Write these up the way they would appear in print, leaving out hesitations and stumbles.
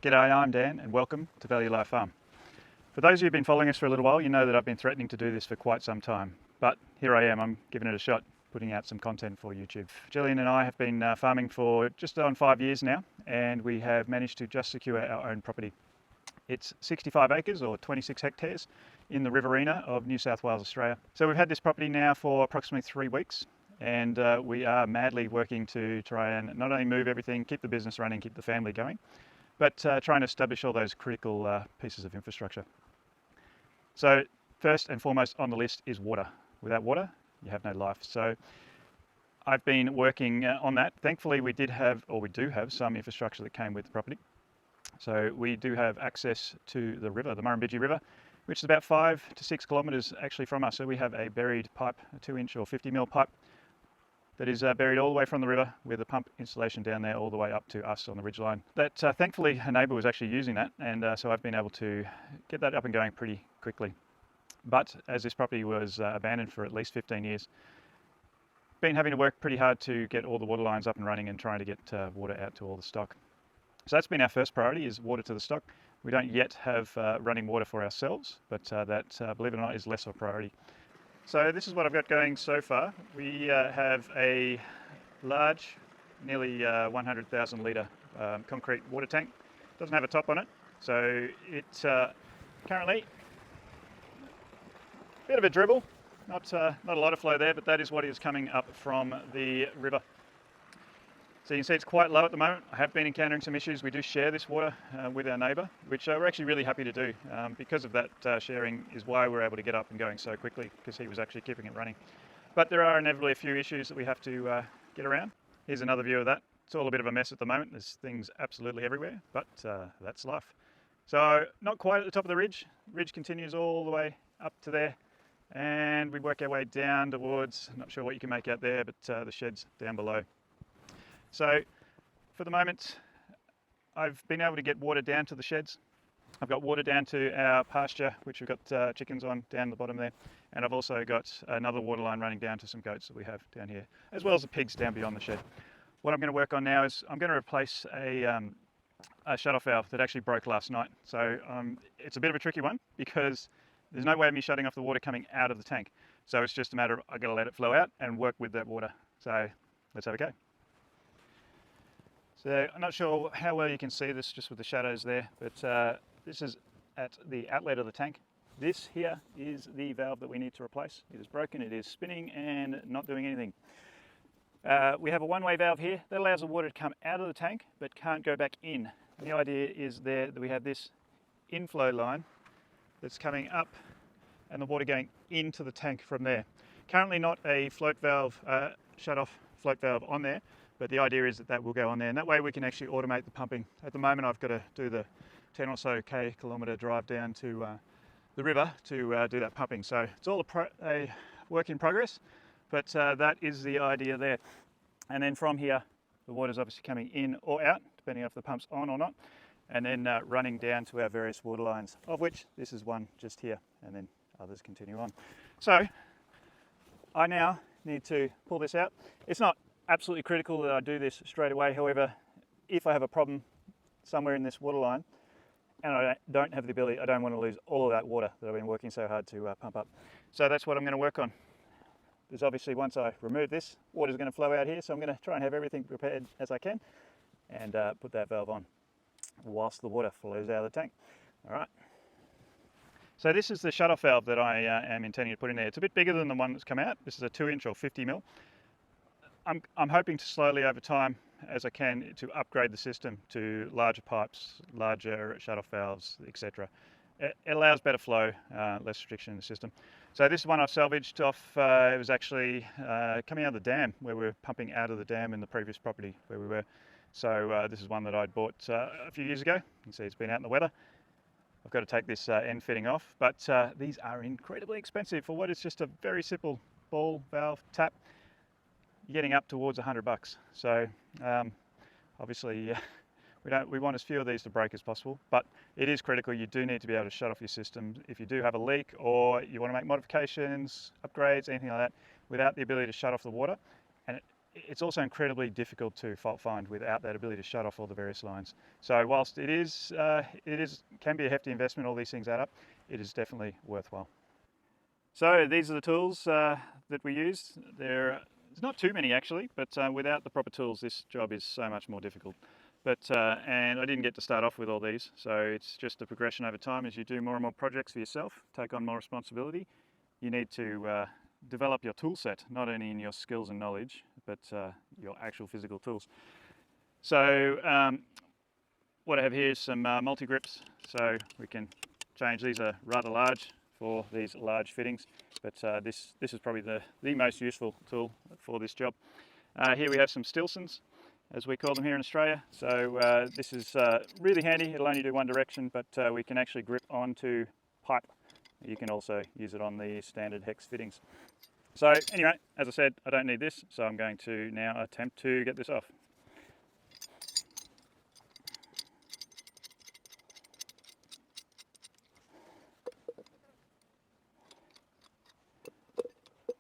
G'day, I'm Dan and welcome to Value Life Farm. For those of you who've been following us for a little while, you know that I've been threatening to do this for quite some time, but here I am, I'm giving it a shot, putting out some content for YouTube. Gillian and I have been farming for just on 5 years now, and we have managed to just secure our own property. It's 65 acres or 26 hectares in the Riverina of New South Wales, Australia. So we've had this property now for approximately 3 weeks, and we are madly working to try and not only move everything, keep the business running, keep the family going, but try and establish all those critical pieces of infrastructure. So first and foremost on the list is water. Without water, you have no life. So I've been working on that. Thankfully, we do have some infrastructure that came with the property. So we do have access to the river, the Murrumbidgee River, which is about 5 to 6 kilometres actually from us. So we have a buried pipe, a 2-inch or 50 mil pipe that is buried all the way from the river with a pump installation down there all the way up to us on the ridgeline. That thankfully a neighbour was actually using that, and so I've been able to get that up and going pretty quickly. But as this property was abandoned for at least 15 years, been having to work pretty hard to get all the water lines up and running and trying to get water out to all the stock. So that's been our first priority, is water to the stock. We don't yet have running water for ourselves, but that, believe it or not, is less of a priority. So this is what I've got going so far. We have a large, nearly 100,000 litre concrete water tank. Doesn't have a top on it, so it's currently a bit of a dribble. Not a lot of flow there, but that is what is coming up from the river. So you can see it's quite low at the moment. I have been encountering some issues. We do share this water with our neighbour, which we're actually really happy to do. Because of that sharing is why we're able to get up and going so quickly, because he was actually keeping it running. But there are inevitably a few issues that we have to get around. Here's another view of that. It's all a bit of a mess at the moment. There's things absolutely everywhere, but that's life. So not quite at the top of the ridge. Ridge continues all the way up to there, and we work our way down towards, not sure what you can make out there, but the sheds down below. So for the moment, I've been able to get water down to the sheds. I've got water down to our pasture, which we've got chickens on down the bottom there. And I've also got another water line running down to some goats that we have down here, as well as the pigs down beyond the shed. What I'm going to work on now is I'm going to replace a shut-off valve that actually broke last night. So it's a bit of a tricky one because there's no way of me shutting off the water coming out of the tank. So it's just a matter of I've got to let it flow out and work with that water. So let's have a go. So I'm not sure how well you can see this just with the shadows there, but this is at the outlet of the tank. This here is the valve that we need to replace. It is broken, it is spinning and not doing anything. We have a one-way valve here that allows the water to come out of the tank but can't go back in. And the idea is there that we have this inflow line that's coming up and the water going into the tank from there. Currently not a float valve, shut-off float valve on there, but the idea is that that will go on there, and that way we can actually automate the pumping. At the moment I've got to do the 10 or so kilometre drive down to the river to do that pumping. So it's all a work in progress, but that is the idea there. And then from here, the water's obviously coming in or out, depending if the pump's on or not, and then running down to our various water lines, of which this is one just here, and then others continue on. So I now need to pull this out. It's not absolutely critical that I do this straight away. However, if I have a problem somewhere in this water line and I don't have the ability, I don't want to lose all of that water that I've been working so hard to pump up. So that's what I'm going to work on. There's obviously, once I remove this, water's going to flow out here, so I'm going to try and have everything prepared as I can and put that valve on whilst the water flows out of the tank. All right. So this is the shut-off valve that I am intending to put in there. It's a bit bigger than the one that's come out. This is a 2-inch or 50 mil. I'm hoping to slowly over time as I can to upgrade the system to larger pipes, larger shut-off valves, etc. It allows better flow, less restriction in the system. So this is one I've salvaged off. It was actually coming out of the dam where we were pumping out of the dam in the previous property where we were. So this is one that I'd bought a few years ago. You can see it's been out in the weather. I've got to take this end fitting off, but these are incredibly expensive for what is just a very simple ball valve tap. You're getting up towards $100. So obviously we want as few of these to break as possible, but it is critical. You do need to be able to shut off your system if you do have a leak or you want to make modifications, upgrades, anything like that, without the ability to shut off the water. And it's also incredibly difficult to fault find without that ability to shut off all the various lines. So whilst can be a hefty investment, all these things add up, it is definitely worthwhile. So these are the tools that we use. There's not too many actually, but without the proper tools, this job is so much more difficult. But and I didn't get to start off with all these, so it's just a progression over time as you do more and more projects for yourself, take on more responsibility. You need to develop your tool set, not only in your skills and knowledge, but your actual physical tools. So what I have here is some multi-grips, so we can change. These are rather large for these large fittings, but this is probably the most useful tool for this job. Here we have some Stilsons, as we call them here in Australia. So this is really handy. It'll only do one direction, but we can actually grip onto pipe. You can also use it on the standard hex fittings. So anyway, as I said, I don't need this, so I'm going to now attempt to get this off.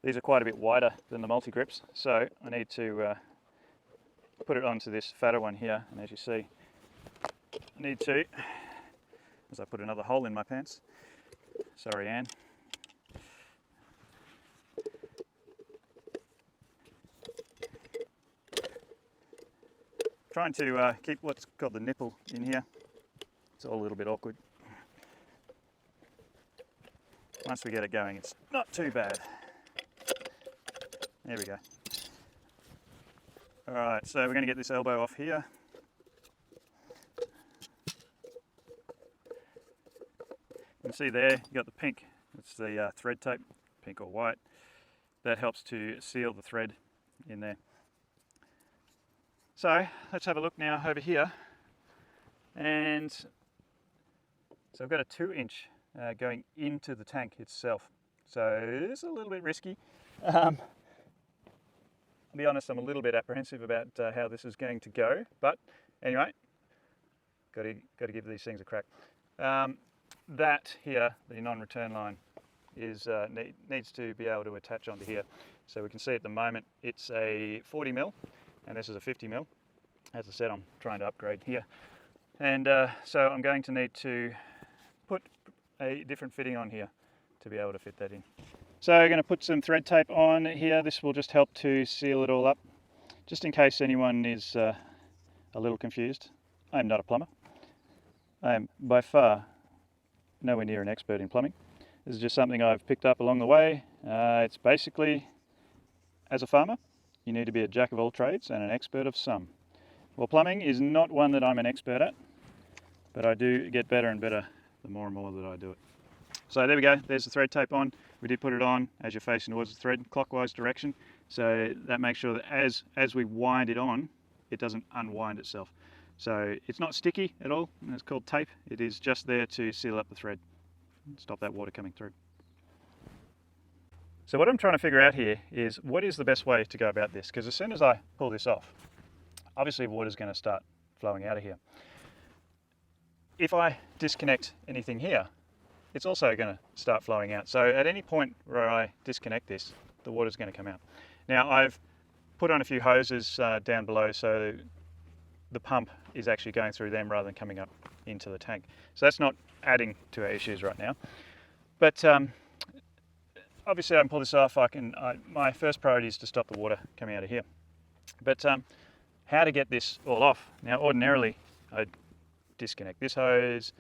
These are quite a bit wider than the multi-grips, so I need to put it onto this fatter one here, and as you see, I need to, as I put another hole in my pants, sorry Anne, trying to keep what's called the nipple in here. It's all a little bit awkward. Once we get it going, it's not too bad. There we go. All right, so we're going to get this elbow off here. You can see there, you've got the pink. It's the thread tape, pink or white. That helps to seal the thread in there. So let's have a look now over here. And so I've got a 2-inch going into the tank itself. So it's a little bit risky. I'll be honest, I'm a little bit apprehensive about how this is going to go, but anyway, got to give these things a crack. That here, the non-return line, needs to be able to attach onto here. So we can see at the moment it's a 40mm, and this is a 50mm. As I said, I'm trying to upgrade here, and so I'm going to need to put a different fitting on here to be able to fit that in. So I'm going to put some thread tape on here. This will just help to seal it all up. Just in case anyone is a little confused, I am not a plumber. I am by far nowhere near an expert in plumbing. This is just something I've picked up along the way. It's basically, as a farmer, you need to be a jack of all trades and an expert of some. Well, plumbing is not one that I'm an expert at, but I do get better and better the more and more that I do it. So there we go, there's the thread tape on. We did put it on as you're facing towards the thread, clockwise direction. So that makes sure that as we wind it on, it doesn't unwind itself. So it's not sticky at all, and it's called tape. It is just there to seal up the thread, stop that water coming through. So what I'm trying to figure out here is what is the best way to go about this? Because as soon as I pull this off, obviously water's going to start flowing out of here. If I disconnect anything here, it's also going to start flowing out. So at any point where I disconnect this, the water's going to come out. Now I've put on a few hoses down below, so the pump is actually going through them rather than coming up into the tank. So that's not adding to our issues right now. But obviously I can pull this off. My first priority is to stop the water coming out of here. But how to get this all off? Now ordinarily I'd disconnect this hose,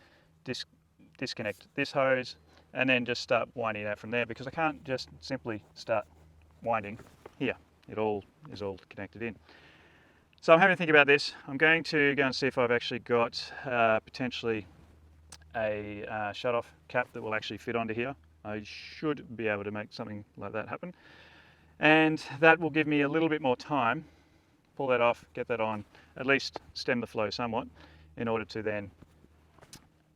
disconnect this hose, and then just start winding it out from there, because I can't just simply start winding here. It all is all connected in. So I'm having to think about this. I'm going to go and see if I've actually got potentially a shut-off cap that will actually fit onto here. I should be able to make something like that happen, and that will give me a little bit more time, pull that off, get that on, at least stem the flow somewhat, in order to then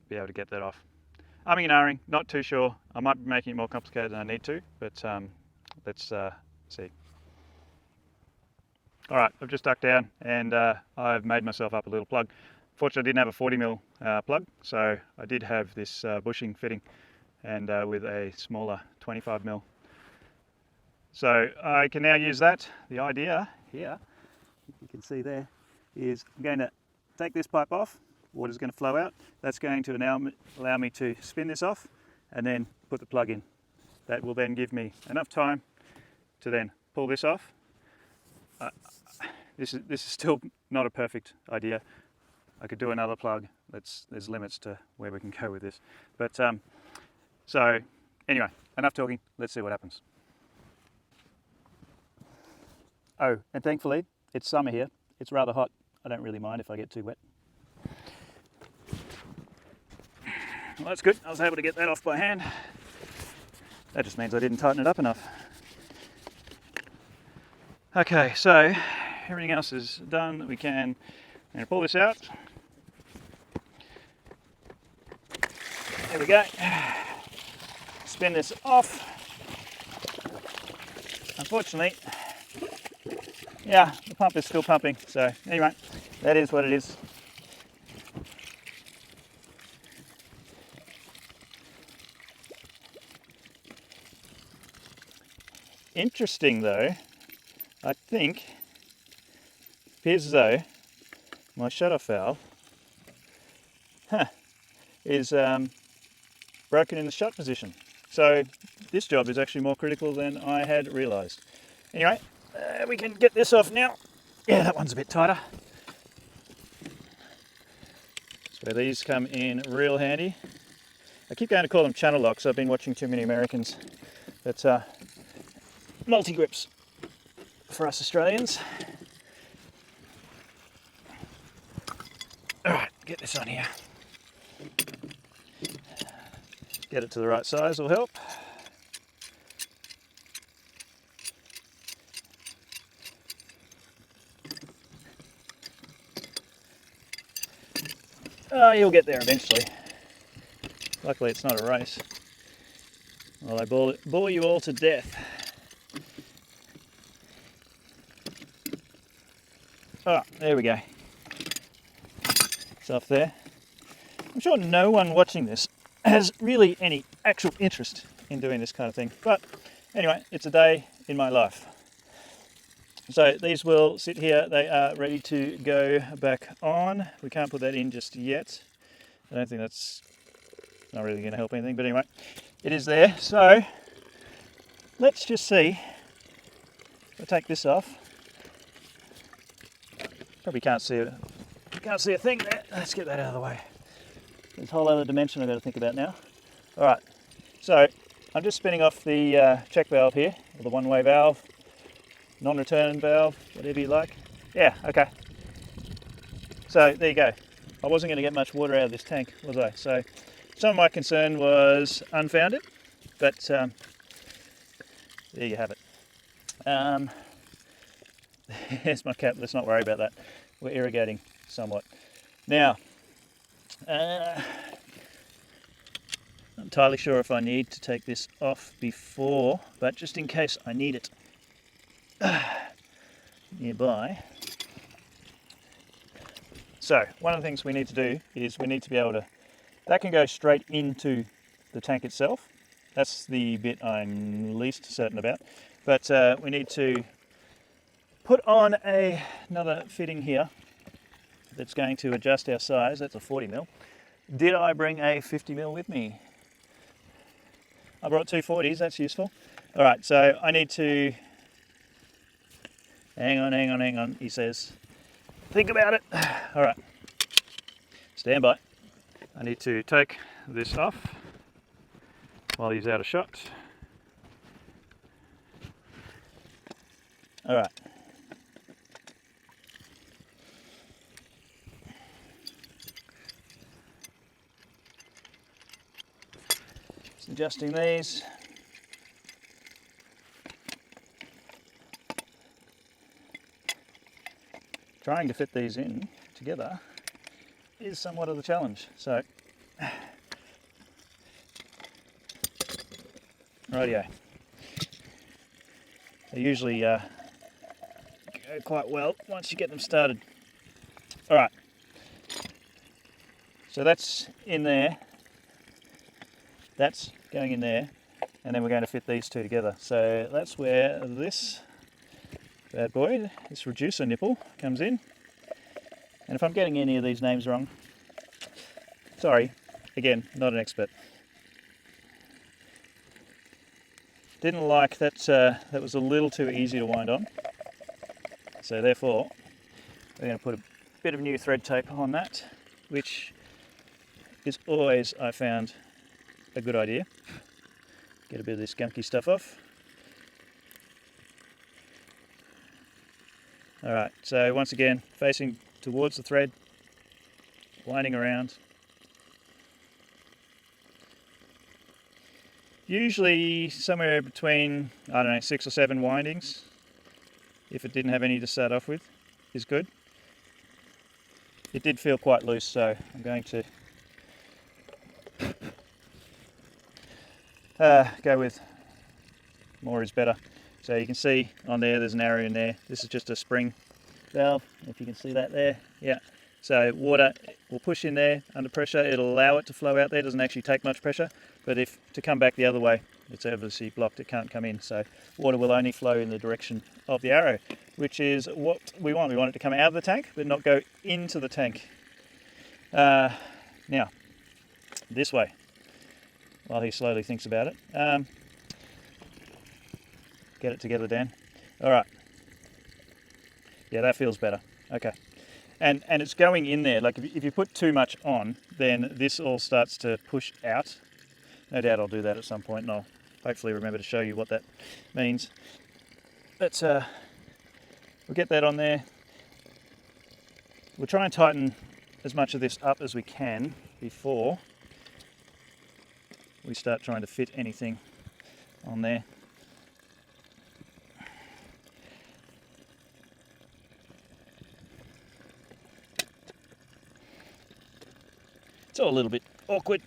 be able to get that off. Umming and ahhing, not too sure. I might be making it more complicated than I need to, but let's see. All right, I've just ducked down and I've made myself up a little plug. Fortunately, I didn't have a 40mm plug, so I did have this bushing fitting, and with a smaller 25mm So I can now use that. The idea here, you can see there, is I'm going to take this pipe off, water's going to flow out. That's going to now allow me to spin this off and then put the plug in. That will then give me enough time to then pull this off. This is still not a perfect idea. I could do another plug. There's limits to where we can go with this. But so anyway, enough talking. Let's see what happens. Oh, and thankfully it's summer here. It's rather hot. I don't really mind if I get too wet. Well, that's good. I was able to get that off by hand. That just means I didn't tighten it up enough. Okay, so everything else is done. We can pull this out. There we go. Spin this off. Unfortunately, yeah, the pump is still pumping. So anyway, that is what it is. Interesting though, I think, appears as though my shut-off valve is broken in the shut position. So this job is actually more critical than I had realised. Anyway, we can get this off now. Yeah, that one's a bit tighter. So these come in real handy. I keep going to call them channel locks. I've been watching too many Americans. But multi-grips for us Australians. Alright, get this on here. Get it to the right size will help. Oh, you'll get there eventually. Luckily it's not a race. Well, I bore you all to death. Oh, there we go. It's off there. I'm sure no one watching this has really any actual interest in doing this kind of thing. But anyway, it's a day in my life. So these will sit here. They are ready to go back on. We can't put that in just yet. I don't think that's not really going to help anything. But anyway, it is there. So let's just see. I'll take this off. Probably can't see it. Can't see a thing there. Let's get that out of the way. There's a whole other dimension I've got to think about now. All right, so I'm just spinning off the check valve here, or the one-way valve, non-return valve, whatever you like. Yeah, okay. So there you go. I wasn't going to get much water out of this tank, was I? So some of my concern was unfounded, but there you have it. Here's my cap. Let's not worry about that. We're irrigating somewhat. Now, not entirely sure if I need to take this off before, but just in case I need it nearby. So, one of the things we need to do is we need to be able to, that can go straight into the tank itself. That's the bit I'm least certain about. But we need to put on another fitting here that's going to adjust our size. That's a 40mm. Did I bring a 50mm with me? I brought two 40s, that's useful. All right, so I need to, hang on, he says. Think about it. All right, stand by. I need to take this off while he's out of shot. All right. Just adjusting these. Trying to fit these in together is somewhat of a challenge. So, rightio. They usually go quite well once you get them started. All right. So that's in there. That's going in there. and then we're going to fit these two together. So that's where this bad boy, this reducer nipple, comes in. And if I'm getting any of these names wrong, sorry, again, not an expert. Didn't like that, that was a little too easy to wind on. So therefore, we're going to put a bit of new thread tape on that, which is always, I found, a good idea. Get a bit of this gunky stuff off. Alright, so once again, facing towards the thread, winding around. Usually somewhere between, I don't know, 6 or 7 windings, if it didn't have any to start off with, is good. It did feel quite loose, so I'm going to go with more is better. So you can see on there's an arrow in there. This is just a spring valve, if you can see that there. Yeah. So water will push in there under pressure. It'll allow it to flow out there. It doesn't actually take much pressure, but if to come back the other way, it's obviously blocked. It can't come in. So water will only flow in the direction of the arrow, which is what we want. We want it to come out of the tank, but not go into the tank. Now, this way, while he slowly thinks about it. Get it together, Dan. All right. Yeah, that feels better. Okay. And it's going in there. Like if you put too much on, then this all starts to push out. No doubt I'll do that at some point, and I'll hopefully remember to show you what that means. But we'll get that on there. We'll try and tighten as much of this up as we can before we start trying to fit anything on there. It's all a little bit awkward.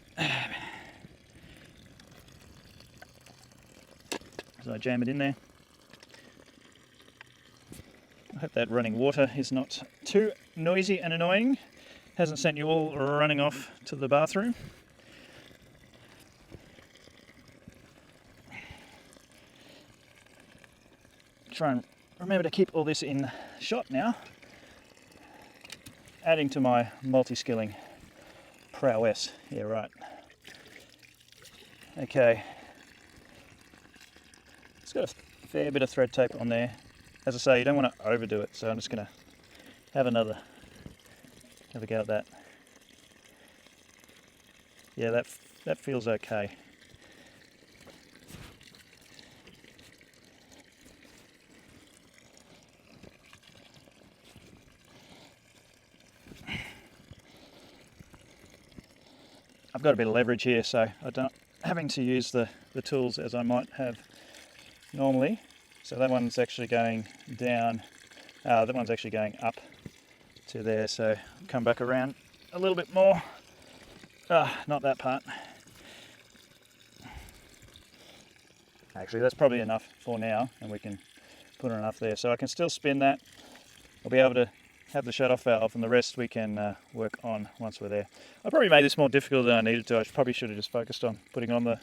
So I jam it in there. I hope that running water is not too noisy and annoying. Hasn't sent you all running off to the bathroom. Try and remember to keep all this in shot now. Adding to my multi-skilling prowess. Yeah, right. Okay. It's got a fair bit of thread tape on there. As I say, you don't want to overdo it, so I'm just going to have a go at that. Yeah, that feels okay. I've got a bit of leverage here, so I'm not having to use the tools as I might have normally. So that one's actually going down, that one's actually going up to there, so come back around a little bit more. Not that part. Actually, that's probably enough for now, and we can put enough there. So I can still spin that. I'll be able to have the shut-off valve, and the rest we can work on once we're there. I probably made this more difficult than I needed to. I probably should have just focused on putting on the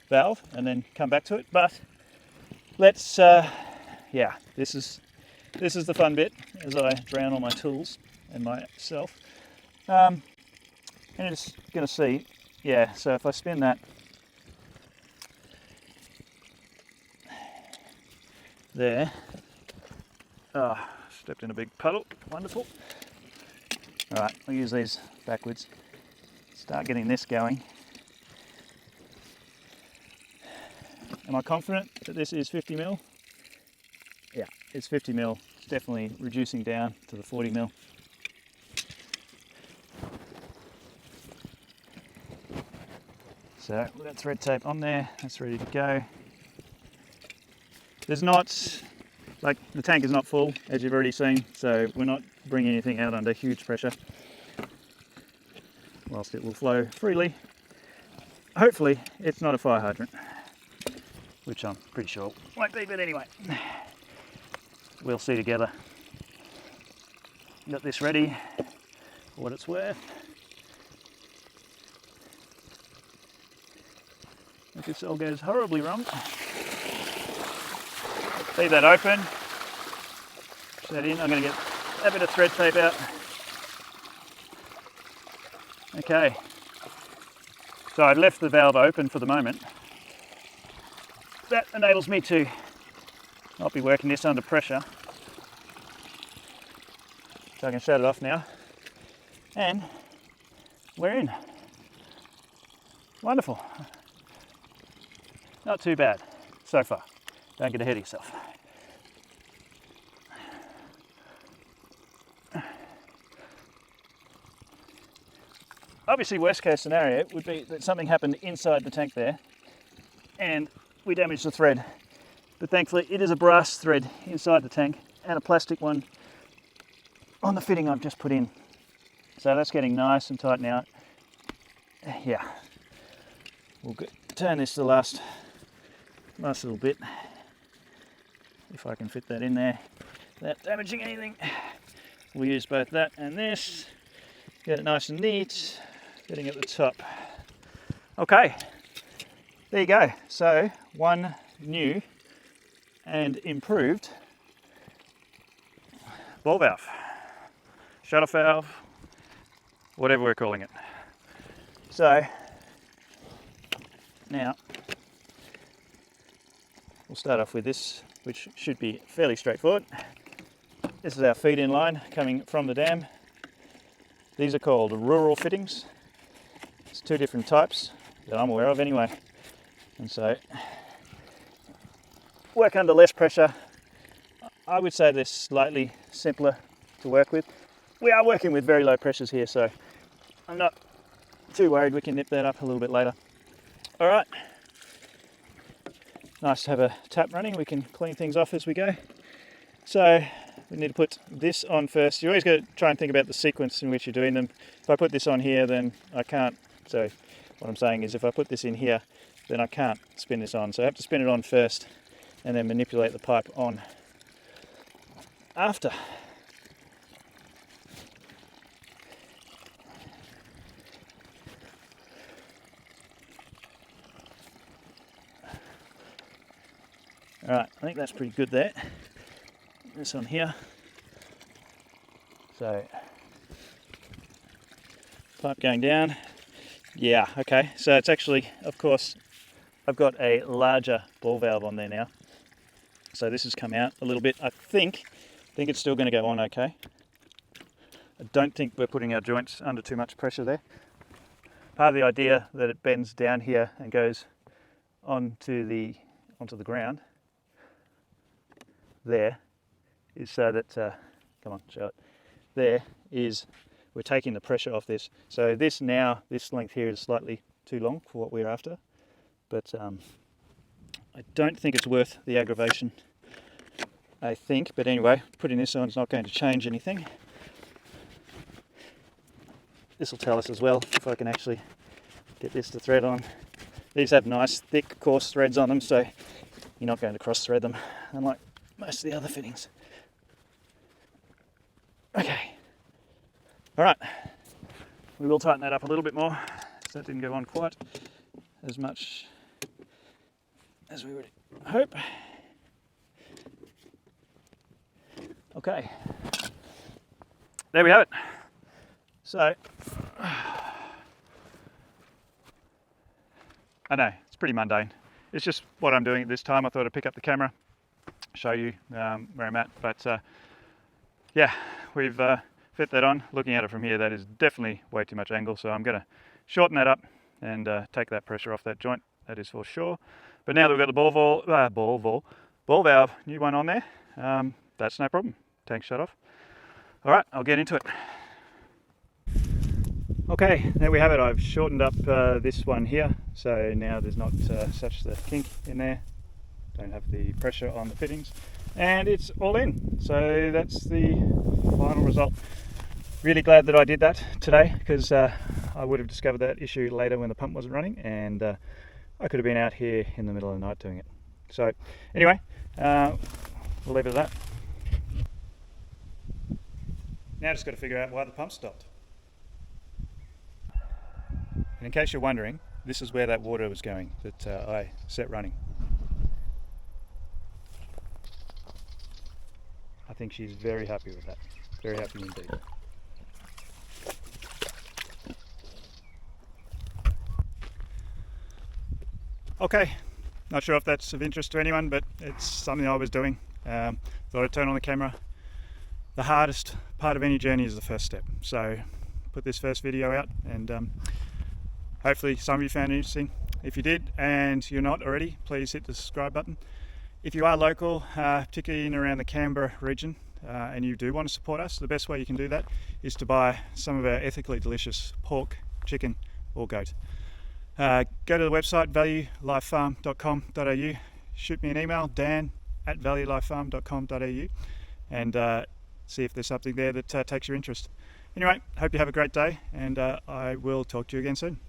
valve and then come back to it. But let's, yeah, this is the fun bit as I drown all my tools and myself. And you're just going to see, yeah. So if I spin that there, stepped in a big puddle, wonderful. All right, we'll use these backwards. Start getting this going. Am I confident that this is 50 mil? Yeah, it's 50 mil. It's definitely reducing down to the 40 mil. So we've got thread tape on there, that's ready to go. There's not, like the tank is not full, as you've already seen, so we're not bringing anything out under huge pressure, whilst it will flow freely. Hopefully it's not a fire hydrant, which I'm pretty sure won't be, but anyway, we'll see together. Got this ready for what it's worth. if this all goes horribly wrong. Leave that open. Push that in. I'm going to get a bit of thread tape out. Okay. So I've left the valve open for the moment. That enables me to not be working this under pressure. So I can shut it off now. And we're in. Wonderful. Not too bad so far. Don't get ahead of yourself. Obviously, worst case scenario would be that something happened inside the tank there and we damaged the thread. But thankfully it is a brass thread inside the tank and a plastic one on the fitting I've just put in. So that's getting nice and tight now. Yeah, we'll turn this to the last little bit, if I can fit that in there without damaging anything. We'll use both that and this, get it nice and neat, getting at the top. Okay, there you go. So one new and improved ball valve, shut-off valve, whatever we're calling it. So now we'll start off with this, which should be fairly straightforward. This is our feed-in line coming from the dam. These are called rural fittings. It's two different types that I'm aware of anyway. And so work under less pressure. I would say they're slightly simpler to work with. We are working with very low pressures here, so I'm not too worried. We can nip that up a little bit later. All right. Nice to have a tap running. We can clean things off as we go. So we need to put this on first. You always got to try and think about the sequence in which you're doing them. If I put this on here, then I can't. So what I'm saying is if I put this in here, then I can't spin this on. So I have to spin it on first and then manipulate the pipe on after. All right, I think that's pretty good there. This on here. So, pipe going down. Yeah, okay. So it's actually, of course, I've got a larger ball valve on there now. So this has come out a little bit. I think it's still going to go on okay. I don't think we're putting our joints under too much pressure there. Part of the idea that it bends down here and goes onto the ground there is so that, come on, show it. There is, we're taking the pressure off this. So this length here is slightly too long for what we're after, but I don't think it's worth the aggravation, I think. But anyway, putting this on is not going to change anything. This will tell us as well if I can actually get this to thread on. These have nice, thick, coarse threads on them, so you're not going to cross-thread them, unlike most of the other fittings. Okay. All right. We will tighten that up a little bit more, so that didn't go on quite as much as we would hope. Okay. There we have it. So, I know, it's pretty mundane. It's just what I'm doing at this time. I thought I'd pick up the camera, show you where I'm at. But yeah, we've fit that on. Looking at it from here, that is definitely way too much angle. So I'm going to shorten that up and take that pressure off that joint. That is for sure. But now that we've got the ball valve, new one on there, that's no problem. Tank shut off. All right, I'll get into it. Okay, there we have it. I've shortened up this one here, so now there's not such the kink in there. Don't have the pressure on the fittings, and it's all in. So that's the final result. Really glad that I did that today, because I would have discovered that issue later when the pump wasn't running, and I could have been out here in the middle of the night doing it. So anyway, we'll leave it at that. Now just got to figure out why the pump stopped. And in case you're wondering, this is where that water was going that I set running. I think she's very happy with that. Very happy indeed. Okay, not sure if that's of interest to anyone, but it's something I was doing. Thought I'd turn on the camera. The hardest part of any journey is the first step. So put this first video out, and hopefully some of you found it interesting. If you did and you're not already, please hit the subscribe button. If you are local, particularly in and around the Canberra region, and you do want to support us, the best way you can do that is to buy some of our ethically delicious pork, chicken or goat. Go to the website valuelifefarm.com.au, shoot me an email, dan@valuelifefarm.com.au, and see if there's something there that takes your interest. Anyway, hope you have a great day, and I will talk to you again soon.